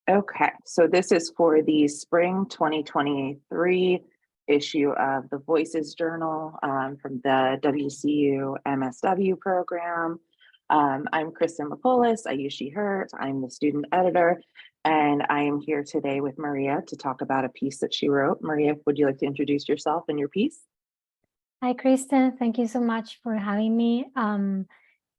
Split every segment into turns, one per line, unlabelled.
Okay, so this is for the spring 2023 issue of the Voices Journal from the WCU MSW program. I'm Kristen Lippolis. I use she, her. I'm the student editor, and I am here today with Maria to talk about a piece that she wrote. Maria, would you like to introduce yourself and your piece?
Hi, Kristen. Thank you so much for having me.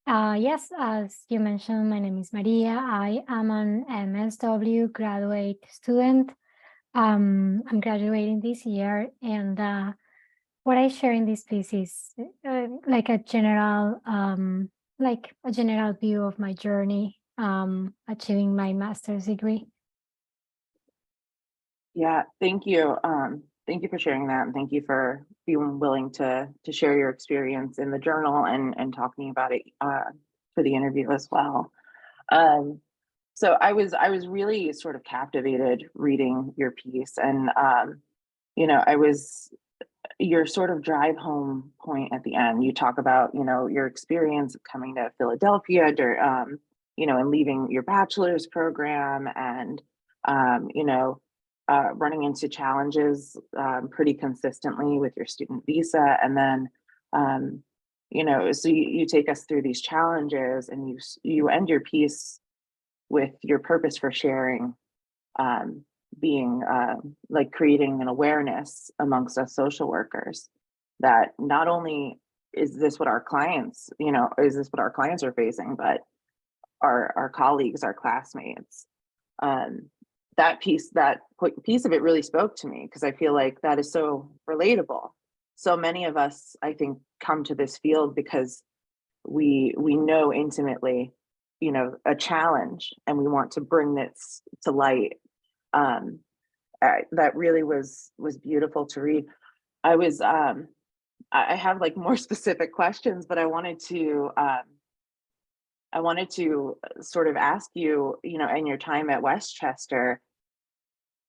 Yes, as you mentioned, my name is Maria. I am an MSW graduate student. I'm graduating this year, and what I share in this piece is like a general view of my journey achieving my master's degree.
Yeah, thank you. Thank you for sharing that, and thank you for being willing to share your experience in the journal and talking about it for the interview as well. So I was really sort of captivated reading your piece, and I was your sort of drive home point at the end. You talk about your experience of coming to Philadelphia, and leaving your bachelor's program, and running into challenges pretty consistently with your student visa. And then, so you take us through these challenges, and you end your piece with your purpose for sharing being like creating an awareness amongst us social workers that not only is this what our clients, are facing, but our colleagues, our classmates. That piece of it really spoke to me, because I feel like that is so relatable. So many of us, I think, come to this field because we know intimately, a challenge, and we want to bring this to light. That really was beautiful to read. I have like more specific questions, but I wanted to sort of ask you, in your time at Westchester,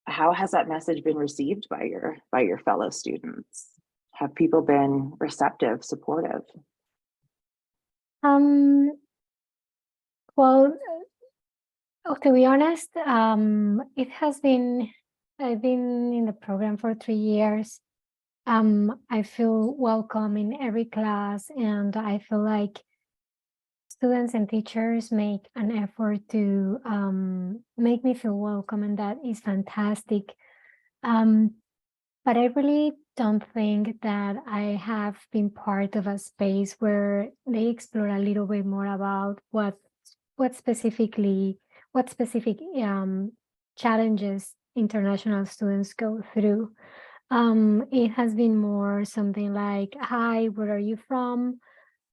how has that message been received by your fellow students? Have people been receptive, supportive?
Well, to be honest, I've been in the program for 3 years. I feel welcome in every class, and I feel like students and teachers make an effort to make me feel welcome, and that is fantastic. But I really don't think that I have been part of a space where they explore a little bit more about what specific challenges international students go through. It has been more something like, "Hi, where are you from?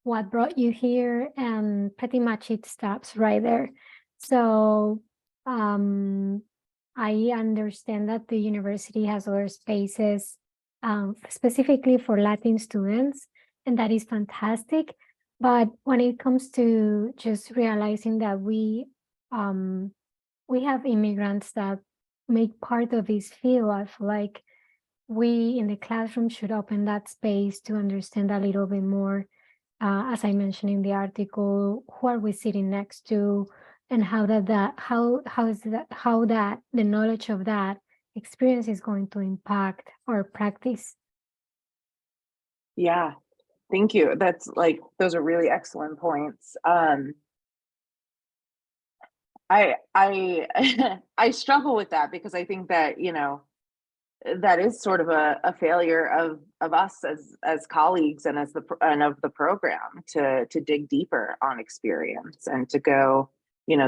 What brought you here?" And pretty much it stops right there. So I understand that the university has other spaces specifically for Latin students, and that is fantastic. But when it comes to just realizing that we have immigrants that make part of this field, I feel like we in the classroom should open that space to understand a little bit more. As I mentioned in the article, who are we sitting next to, and how that the knowledge of that experience is going to impact our practice.
Yeah, thank you. Those are really excellent points. I I struggle with that, because I think that that is sort of a failure of us as colleagues, and of the program, to dig deeper on experience, and to go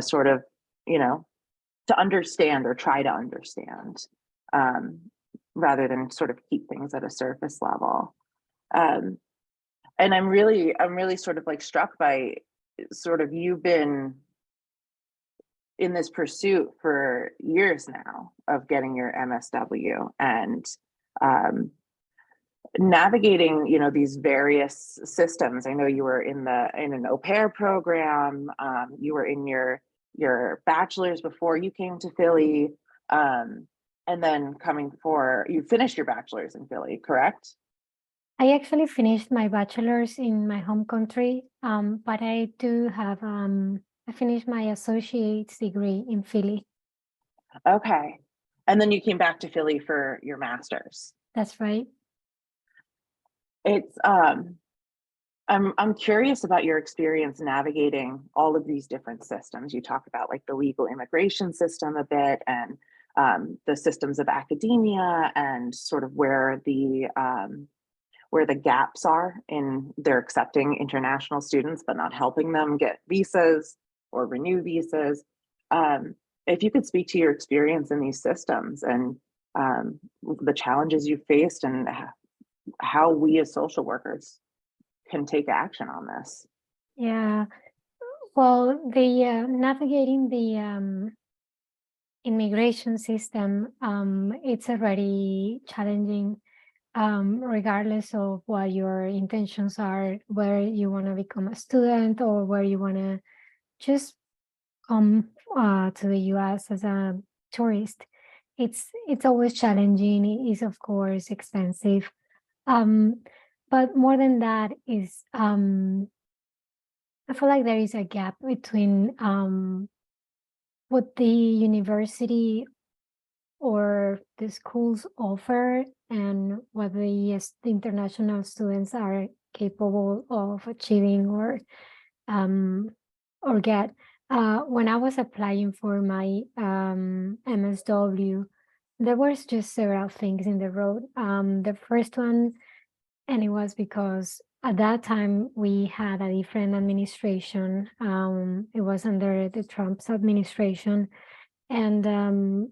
sort of to understand, or try to understand, um, rather than sort of keep things at a surface level. Um, and I'm really sort of like struck by sort of, you've been in this pursuit for years now of getting your MSW, and navigating these various systems. I know you were in an au pair program. You were in your bachelor's before you came to Philly, and then you finished your bachelor's in Philly, correct?
I actually finished my bachelor's in my home country, but I do have I finished my associate's degree in Philly.
Okay. And then you came back to Philly for your master's.
That's right.
It's I'm curious about your experience navigating all of these different systems. You talk about like the legal immigration system a bit, and the systems of academia, and sort of where the gaps are in their accepting international students, but not helping them get visas or renew visas. Um, if you could speak to your experience in these systems and the challenges you faced, and how we as social workers can take action on this.
Yeah. Well, the navigating the immigration system, it's already challenging, regardless of what your intentions are, where you want to become a student or where you want to just come to the US as a tourist. It's always challenging. It is of course expensive. Um, but more than that is I feel like there is a gap between what the university or the schools offer and what the international students are capable of achieving um, or get. When I was applying for my MSW, there was just several things in the road. The first one, and it was because at that time we had a different administration. It was under the Trump's administration, and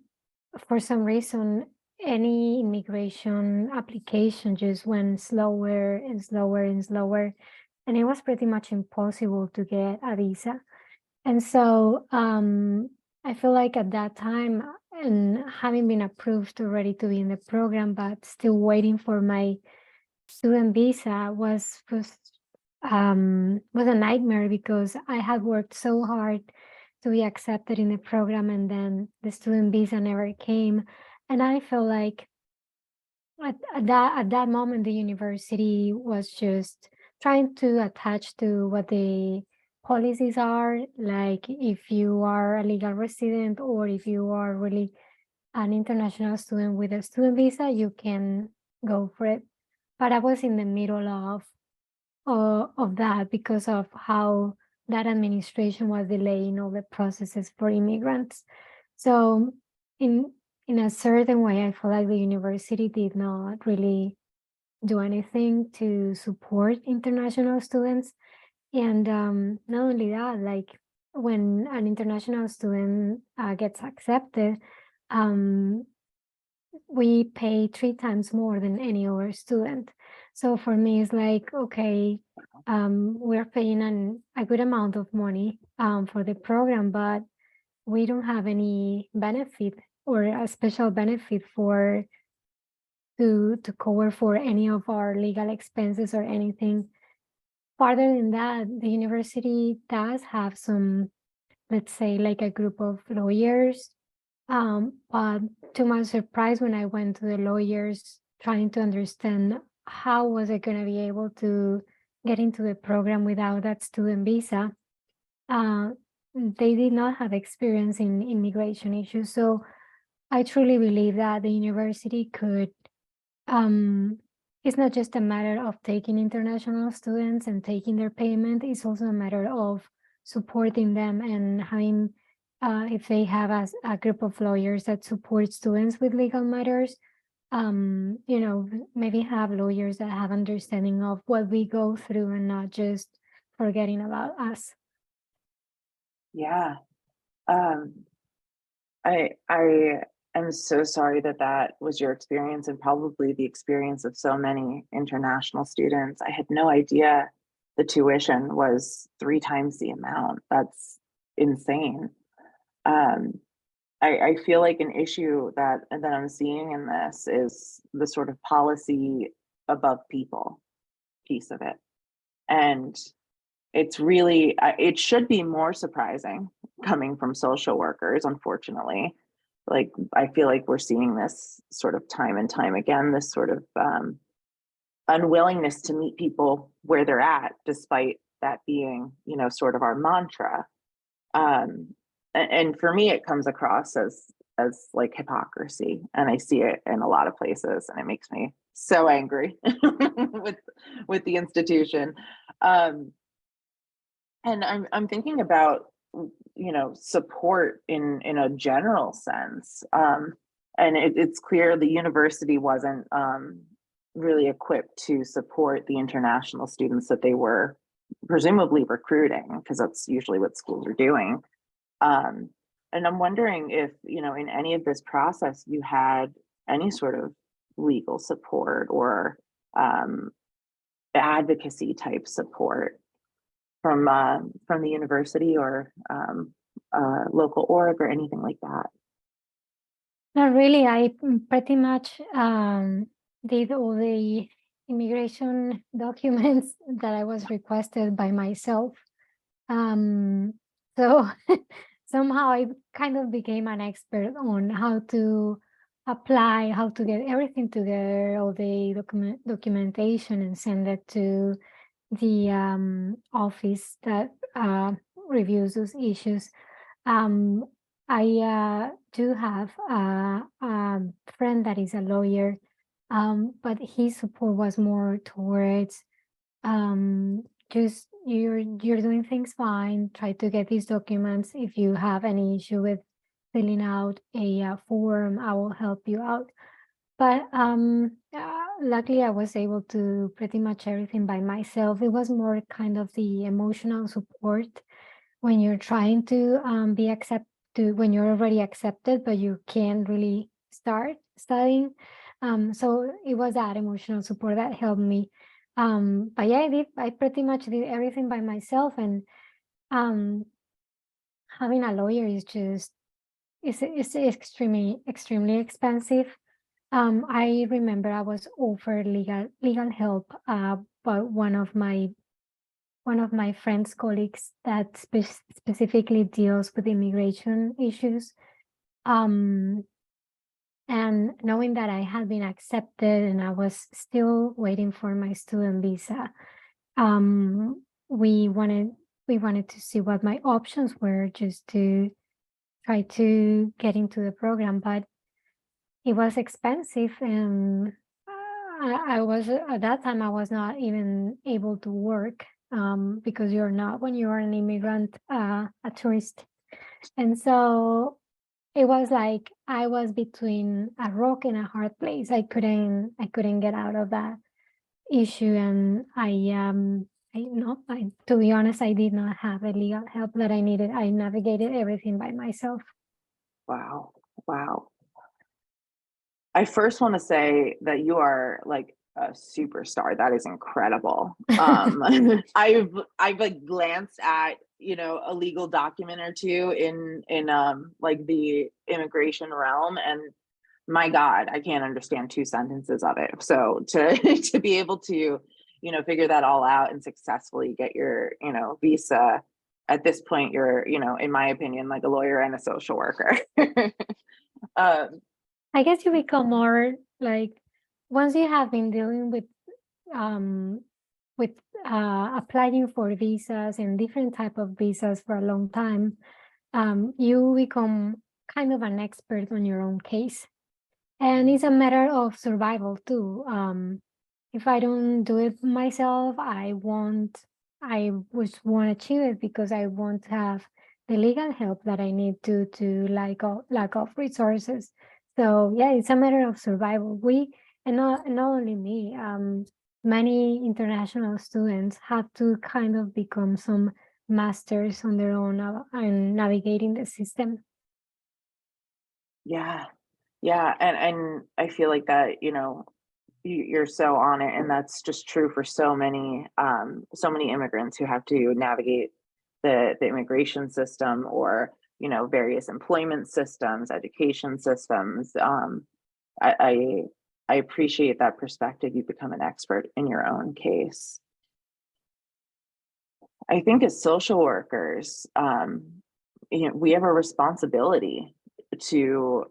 for some reason, any immigration application just went slower and slower and slower, and it was pretty much impossible to get a visa. And so I feel like at that time, and having been approved already to be in the program, but still waiting for my student visa was a nightmare because I had worked so hard to be accepted in the program, and then the student visa never came. And I felt like at that moment the university was just trying to attach to what the policies are, like if you are a legal resident or if you are really an international student with a student visa, you can go for it. But I was in the middle of that because of how that administration was delaying all the processes for immigrants. So in in a certain way, I feel like the university did not really do anything to support international students. And not only that, like when an international student gets accepted, um, we pay 3 times more than any other student. So for me, it's like, okay, we're paying a good amount of money for the program, but we don't have any benefit or a special benefit for to cover for any of our legal expenses or anything. Further than that, the university does have some, let's say, like a group of lawyers. But to my surprise, when I went to the lawyers trying to understand how was I going to be able to get into the program without that student visa, uh, they did not have experience in immigration issues. So I truly believe that the university could, um, it's not just a matter of taking international students and taking their payment, it's also a matter of supporting them and having, if they have a group of lawyers that support students with legal matters, maybe have lawyers that have understanding of what we go through and not just forgetting about us.
Yeah. Um, I am so sorry that that was your experience, and probably the experience of so many international students. I had no idea the tuition was 3 times the amount. That's insane. Um, I feel like an issue that I'm seeing in this is the sort of policy above people piece of it. And it's really, it should be more surprising coming from social workers, unfortunately. Like, I feel like we're seeing this sort of time and time again, this sort of unwillingness to meet people where they're at, despite that being, sort of our mantra. And for me, it comes across as as like hypocrisy, and I see it in a lot of places, and it makes me so angry with the institution. Um, and I'm thinking about, support in a general sense. And it's clear the university wasn't really equipped to support the international students that they were presumably recruiting, because that's usually what schools are doing. Um, and I'm wondering if, in any of this process, you had any sort of legal support or um, advocacy type support from the university or local org or anything like that.
Not really. I pretty much did all the immigration documents that I was requested by myself. Um, so somehow I kind of became an expert on how to apply, how to get everything together, all the documentation, and send it to the office that reviews those issues. Um, I do have a friend that is a lawyer, but his support was more towards just you're doing things fine. Try to get these documents. If you have any issue with filling out a form, I will help you out. But luckily, I was able to pretty much everything by myself. It was more kind of the emotional support when you're trying to be accepted, when you're already accepted, but you can't really start studying. So it was that emotional support that helped me. But yeah, I pretty much did everything by myself, and um, having a lawyer is just it's extremely expensive. I remember I was offered legal help by one of my friends' colleagues that specifically deals with immigration issues. And knowing that I had been accepted and I was still waiting for my student visa, um, we wanted to see what my options were, just to try to get into the program, but it was expensive, and I was at that time I was not even able to work because you're not, when you are an immigrant, a tourist. And so it was like I was between a rock and a hard place. I couldn't get out of that issue, and to be honest, I did not have the legal help that I needed. I navigated everything by myself.
Wow. Wow. I first want to say that you are like a superstar. That is incredible. I've like glanced at, a legal document or two in like the immigration realm, and my God, I can't understand 2 sentences of it. So to to be able to, figure that all out and successfully get your, visa, at this point, you're, in my opinion, like a lawyer and a social worker. um,
I guess you become more like, once you have been dealing um with applying for visas and different type of visas for a long time, you become kind of an expert on your own case. And it's a matter of survival too. If I don't do it myself, I just won't achieve it, because I won't have the legal help that I need to lack of resources. So yeah, it's a matter of survival. And not only me, many international students have to kind of become some masters on their own and navigating the system.
yeah, yeah, and I feel like that, you're so on it, and that's just true for so many immigrants who have to navigate the immigration system, or various employment systems, education systems. I, I I appreciate that perspective. You become an expert in your own case. I think as social workers, we have a responsibility to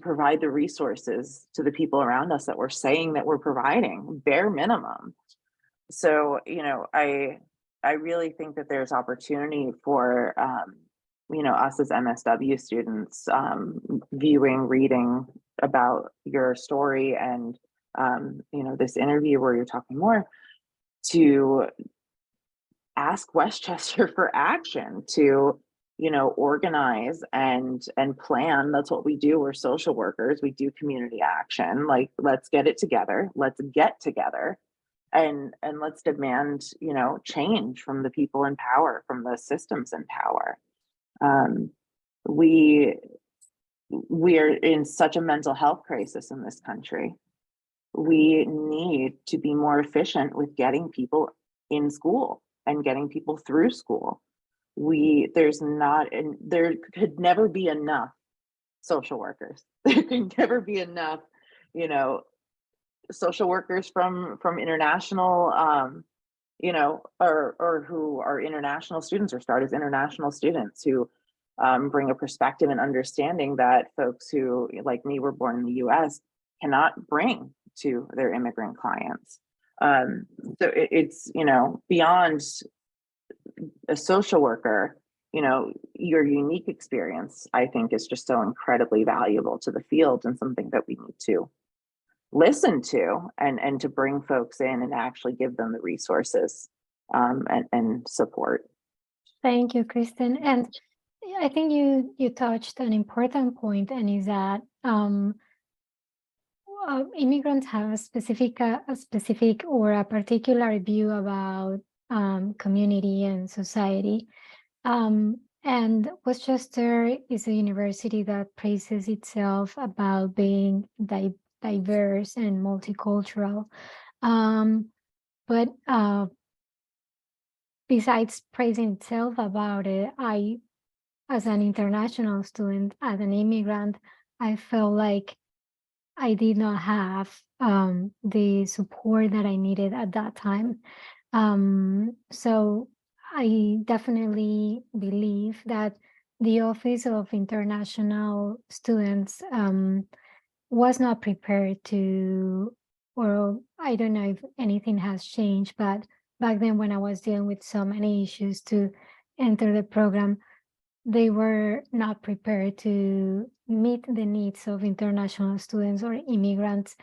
provide the resources to the people around us that we're saying that we're providing, bare minimum. So, I really think that there's opportunity for us as MSW students, viewing, reading about your story and, this interview where you're talking more, to ask Westchester for action, to, organize and plan. That's what we do. We're social workers. We do community action. Like, let's get it together. Let's get together and let's demand, change from the people in power, from the systems in power. Um, we we are in such a mental health crisis in this country. We need to be more efficient with getting people in school and getting people through school. There could never be enough social workers. There could never be enough, you know, social workers from international, or who are international students or start as international students, who bring a perspective and understanding that folks who, like me, were born in the US cannot bring to their immigrant clients. So it's, beyond a social worker, your unique experience, I think, is just so incredibly valuable to the field and something that we need to listen to and to bring folks in and actually give them the resources and support.
Thank you, Kristen. And I think you touched an important point, and is that immigrants have a specific or a particular view about community and society. And Westchester is a university that praises itself about being diverse and multicultural. But besides praising itself about it, as an international student, as an immigrant, I felt like I did not have the support that I needed at that time. So I definitely believe that the Office of International Students was not prepared to, or I don't know if anything has changed, but back then when I was dealing with so many issues to enter the program, they were not prepared to meet the needs of international students or immigrants.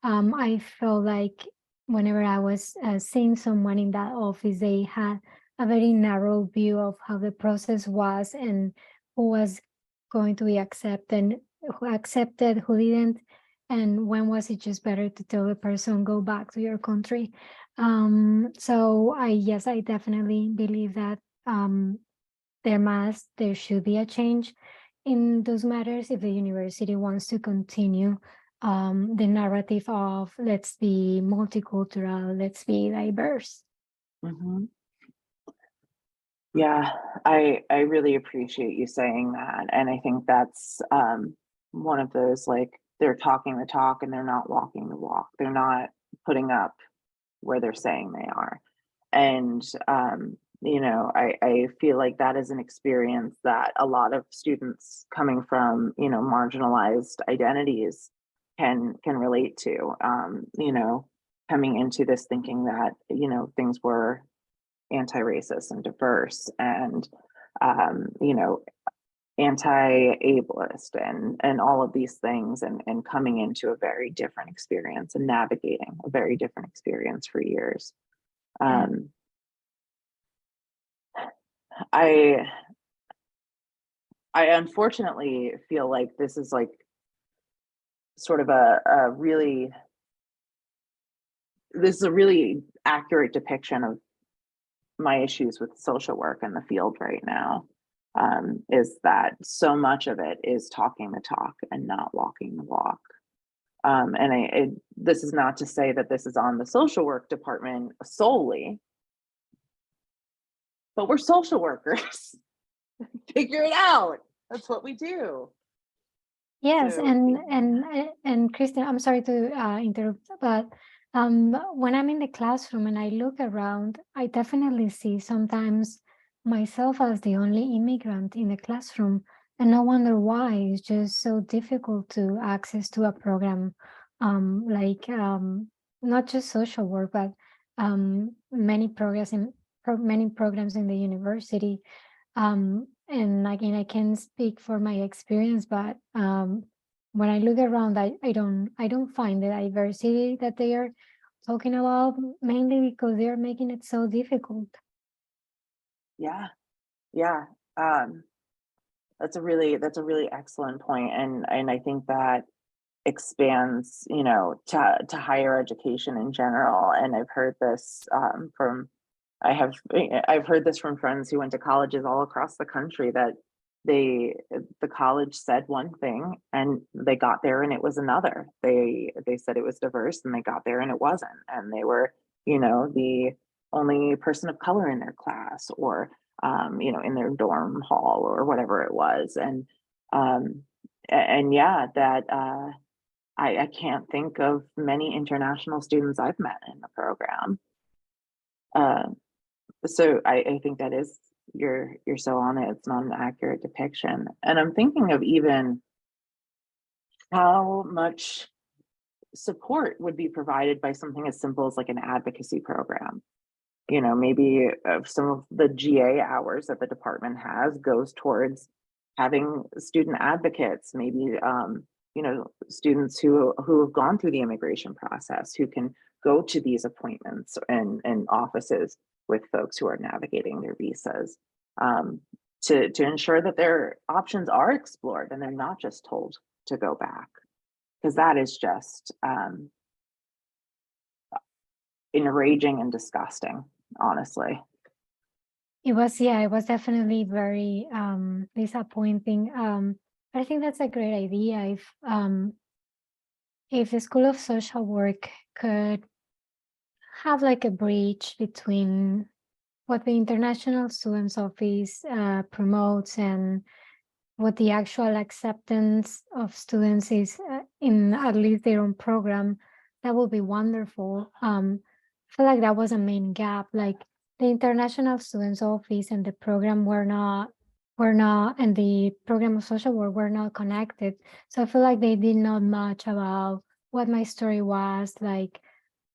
I felt like whenever I was seeing someone in that office, they had a very narrow view of how the process was and who was going to be accepted, who didn't, and when was it just better to tell the person, go back to your country. So I definitely believe that there should be a change in those matters if the university wants to continue the narrative of let's be multicultural, let's be diverse.
Mhm. Yeah, I really appreciate you saying that, and I think that's one of those, like, they're talking the talk and they're not walking the walk. They're not putting up where they're saying they are. And I feel like that is an experience that a lot of students coming from, marginalized identities can relate to. Coming into this thinking that, things were anti-racist and diverse and anti-ableist and all of these things, and coming into a very different experience and navigating a very different experience for years.
Yeah.
I I unfortunately feel like this is like sort of a really this is a really accurate depiction of my issues with social work in the field right now. Is that so much of it is talking the talk and not walking the walk. This is not to say that this is on the social work department solely, but we're social workers. Figure it out. That's what we do.
Yes,
So,
and Kristen, I'm sorry to interrupt, but when I'm in the classroom and I look around, I definitely see sometimes myself as the only immigrant in the classroom, and I wonder why it's just so difficult to access to a program like not just social work, but many programs in the university. And again, I can speak for my experience, but when I look around, I don't find the diversity that they are talking about, mainly because they are making it so difficult.
Yeah, yeah. Um, that's a really excellent point, and I think that expands, to higher education in general. And I've heard this from I've heard this from friends who went to colleges all across the country that the college said one thing and they got there and it was another. They said it was diverse and they got there and it wasn't. And they were, the only person of color in their class or in their dorm hall or whatever it was. Um and yeah, that I can't think of many international students I've met in the program. Uh, so I think that is you're so on it. It's not an accurate depiction. And I'm thinking of even how much support would be provided by something as simple as like an advocacy program. Maybe some of the GA hours that the department has goes towards having student advocates, maybe students who have gone through the immigration process, who can go to these appointments and offices with folks who are navigating their visas, um, to ensure that their options are explored and they're not just told to go back, because that is just enraging and disgusting, honestly.
It was definitely very disappointing. But I think that's a great idea. If the School of Social Work could have like a bridge between what the International Students Office promotes and what the actual acceptance of students is in at least their own program, that would be wonderful. I feel like that was a main gap. Like the International Students Office and the program were not, and the program of social work were not connected. So I feel like they did not much about what my story was, like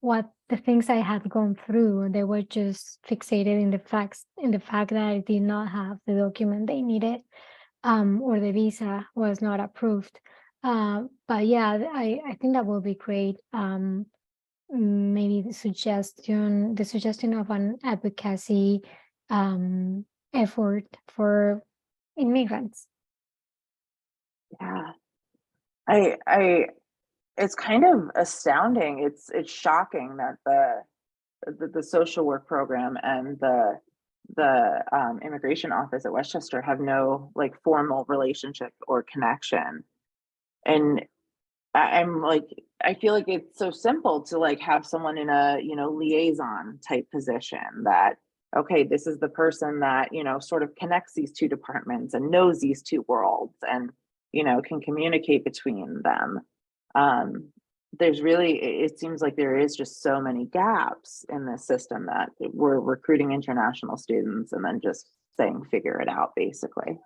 what the things I had gone through. They were just fixated in the fact that I did not have the document they needed, or the visa was not approved. But yeah, I think that will be great. Maybe the suggestion of an advocacy effort for immigrants.
Yeah, I it's kind of astounding. It's shocking that the social work program and the immigration office at Westchester have no like formal relationship or connection. And I'm like, I feel like it's so simple to like have someone in a, liaison type position that, okay, this is the person that, sort of connects these two departments and knows these two worlds and, can communicate between them. Um, there's really, it seems like there is just so many gaps in this system that we're recruiting international students and then just saying, figure it out basically,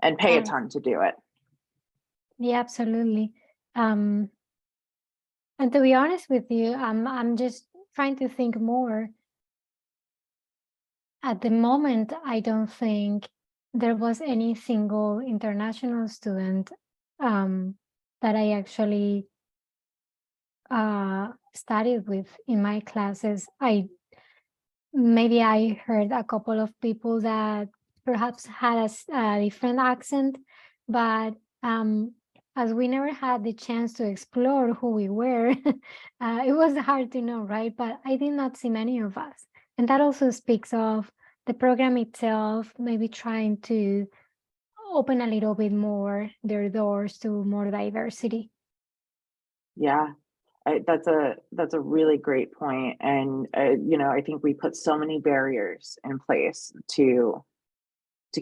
and pay a
Yeah,
ton to do it.
yeah, absolutely. Um, and to be honest with you, I'm just trying to think more. At the moment, I don't think there was any single international student that I actually studied with in my classes. Maybe I heard a couple of people that perhaps had a different accent, but as we never had the chance to explore who we were, it was hard to know, right? But I did not see many of us. And that also speaks of the program itself, maybe trying to open a little bit more their doors to more diversity.
Yeah. That's a really great point, and I think we put so many barriers in place to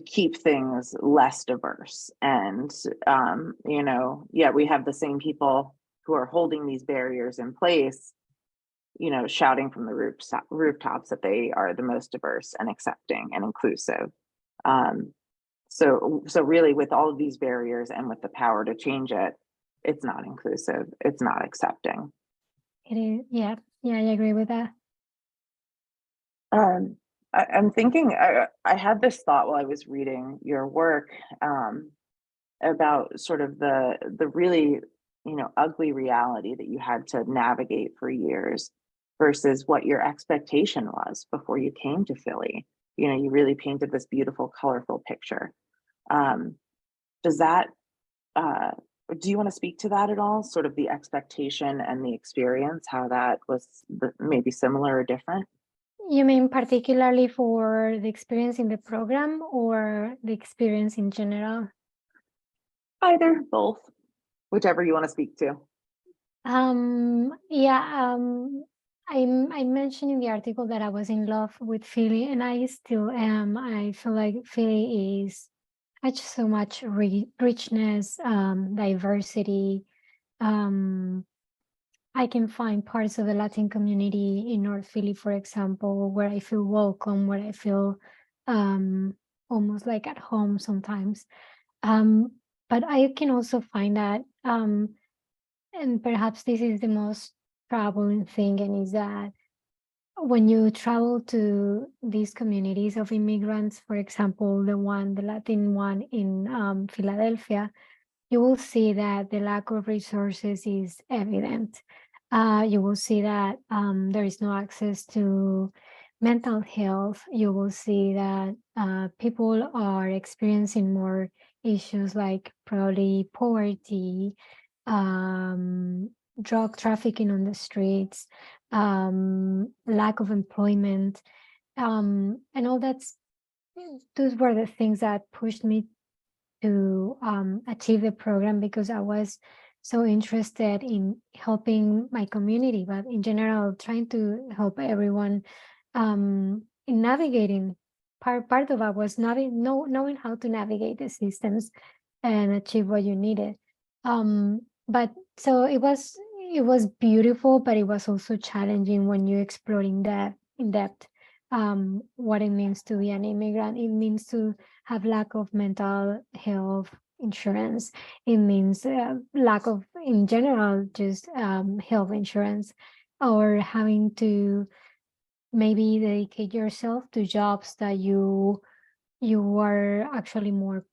keep things less diverse, and yeah, we have the same people who are holding these barriers in place, shouting from the rooftops that they are the most diverse and accepting and inclusive. Um, so really, with all of these barriers and with the power to change it, it's not inclusive, it's not accepting.
It is, yeah, yeah, I agree with that.
Um, I'm thinking, I had this thought while I was reading your work, about sort of the really, ugly reality that you had to navigate for years versus what your expectation was before you came to Philly. You really painted this beautiful, colorful picture. Um, does that, uh, do you want to speak to that at all? Sort of the expectation and the experience, how that was maybe similar or different?
You mean particularly for the experience in the program or the experience in general?
Either, both, whichever you want to speak to.
Yeah, I mentioned in the article that I was in love with Philly, and I still am. I feel like Philly is such so much richness, diversity. Um, I can find parts of the Latin community in North Philly, for example, where I feel welcome, where I feel um, almost like at home sometimes. Um, but I can also find that. And perhaps this is the most troubling thing, and is that when you travel to these communities of immigrants, for example, the Latin one in Philadelphia, you will see that the lack of resources is evident. You will see that there is no access to mental health. You will see that people are experiencing more issues like probably poverty, um, drug trafficking on the streets, lack of employment, and all that's those were the things that pushed me to achieve the program, because I was so interested in helping my community, but in general, trying to help everyone in navigating. Part of it was knowing how to navigate the systems and achieve what you needed. But so it was beautiful, but it was also challenging when you're exploring that in depth. What it means to be an immigrant. It means to have lack of mental health insurance. It means lack of, in general, just health insurance, or having to maybe dedicate yourself to jobs that you are actually more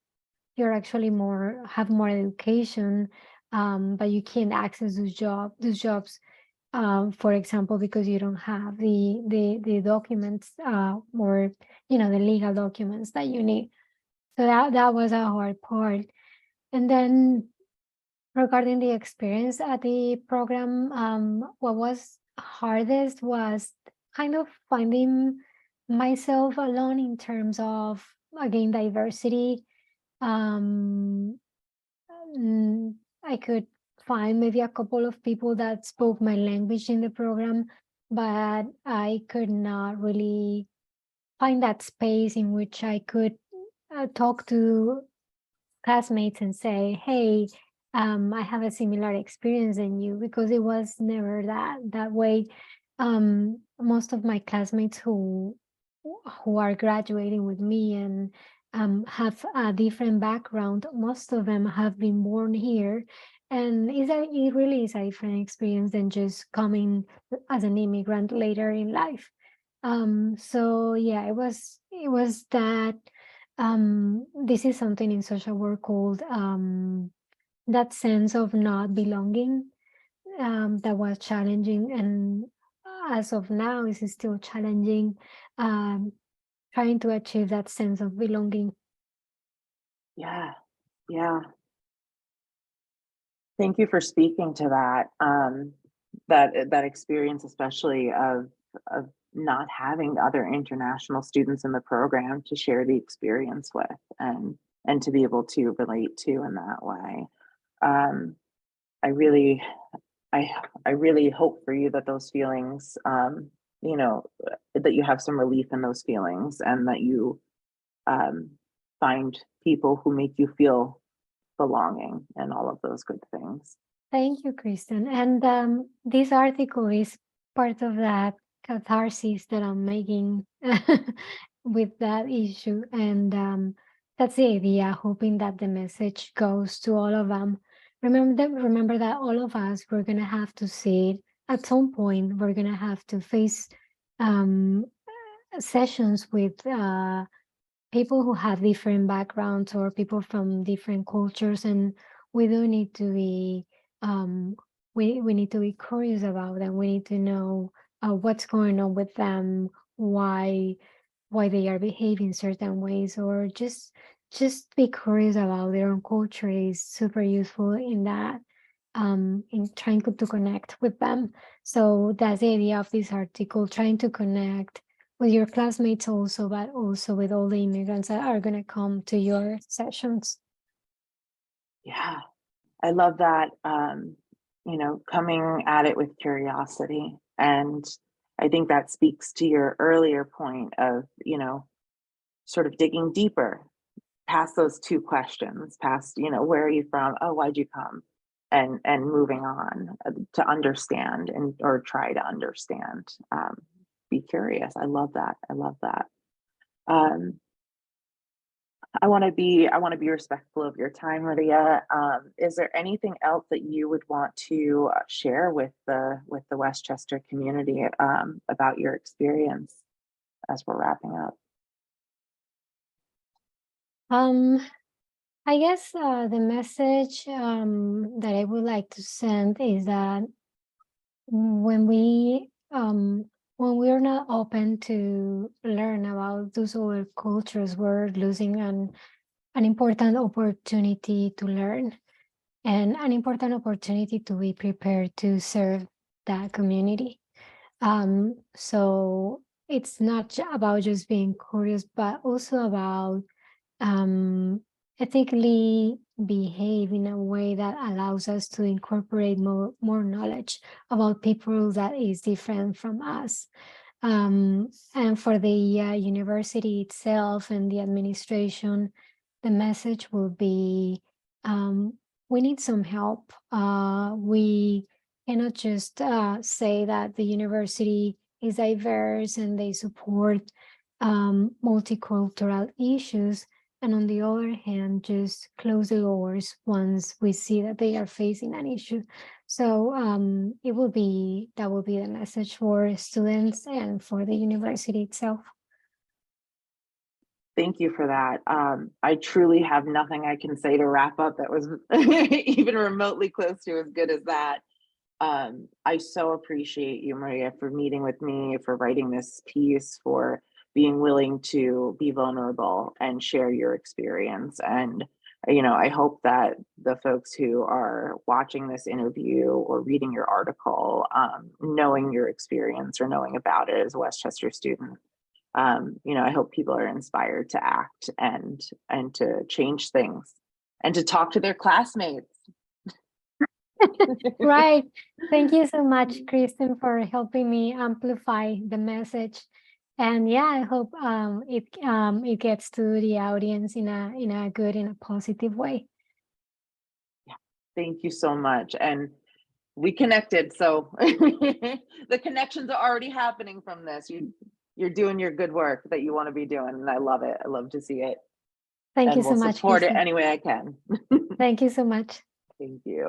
you're actually more have more education, but you can't access those jobs, for example, because you don't have the documents, or the legal documents that you need. So that was a hard part. And then regarding the experience at the program, what was hardest was kind of finding myself alone in terms of, again, diversity. Um, I could find maybe a couple of people that spoke my language in the program, but I could not really find that space in which I could talk to classmates and say, "Hey, I have a similar experience than you," because it was never that way. Most of my classmates who are graduating with me and have a different background, most of them have been born here, and it really is a different experience than just coming as an immigrant later in life. So yeah, it was that. This is something in social work called that sense of not belonging, that was challenging, and as of now is still challenging, um, trying to achieve that sense of belonging.
Yeah, yeah. Thank you for speaking to that. That experience, especially of not having other international students in the program to share the experience with, and to be able to relate to in that way. Um, I really, I I really hope for you that those feelings, that you have some relief in those feelings, and that you um, find people who make you feel belonging and all of those good things.
Thank you, Kristen. And this article is part of that catharsis that I'm making with that issue. And that's the idea, hoping that the message goes to all of them. Remember that all of us, we're going to have to see it at some point. We're going to have to face um, sessions with people who have different backgrounds or people from different cultures, and we do need to be we need to be curious about them. We need to know what's going on with them, why they are behaving certain ways, or just be curious about their own culture is super useful in that, in trying to connect with them. So that's the idea of this article, trying to connect with your classmates also, but also with all the immigrants that are going to come to your sessions.
Yeah, I love that. You know, coming at it with curiosity. And I think that speaks to your earlier point of, you know, sort of digging deeper past those two questions, past, you know, where are you from? Oh, why'd you come? And moving on to understand and or try to understand. Be curious. I love that. I love that. Um, I want to be respectful of your time, Maria. Is there anything else that you would want to share with the Westchester community about your experience as we're wrapping up?
I guess the message that I would like to send is that when we're not open to learn about those other cultures, we're losing an important opportunity to learn and an important opportunity to be prepared to serve that community. So it's not about just being curious, but also about um, ethically behave in a way that allows us to incorporate more knowledge about people that is different from us. And for the university itself and the administration, the message will be, we need some help. We cannot just say that the university is diverse and they support multicultural issues, and on the other hand, just close the doors once we see that they are facing an issue. So that will be the message for students and for the university itself.
Thank you for that. I truly have nothing I can say to wrap up that was even remotely close to as good as that. I so appreciate you, Maria, for meeting with me, for writing this piece, for being willing to be vulnerable and share your experience. And, you know, I hope that the folks who are watching this interview or reading your article, knowing your experience or knowing about it as a Westchester student, you know, I hope people are inspired to act and to change things and to talk to their classmates.
Right. Thank you so much, Kristen, for helping me amplify the message. And yeah, I hope it gets to the audience in a good, in a positive way.
Yeah, thank you so much. And we connected, so the connections are already happening from this. You're doing your good work that you want to be doing, and I love it. I love to see it,
Thank you
and
so
we'll
much,
support it
Kristen.
any way I can.
Thank you so much.
Thank you.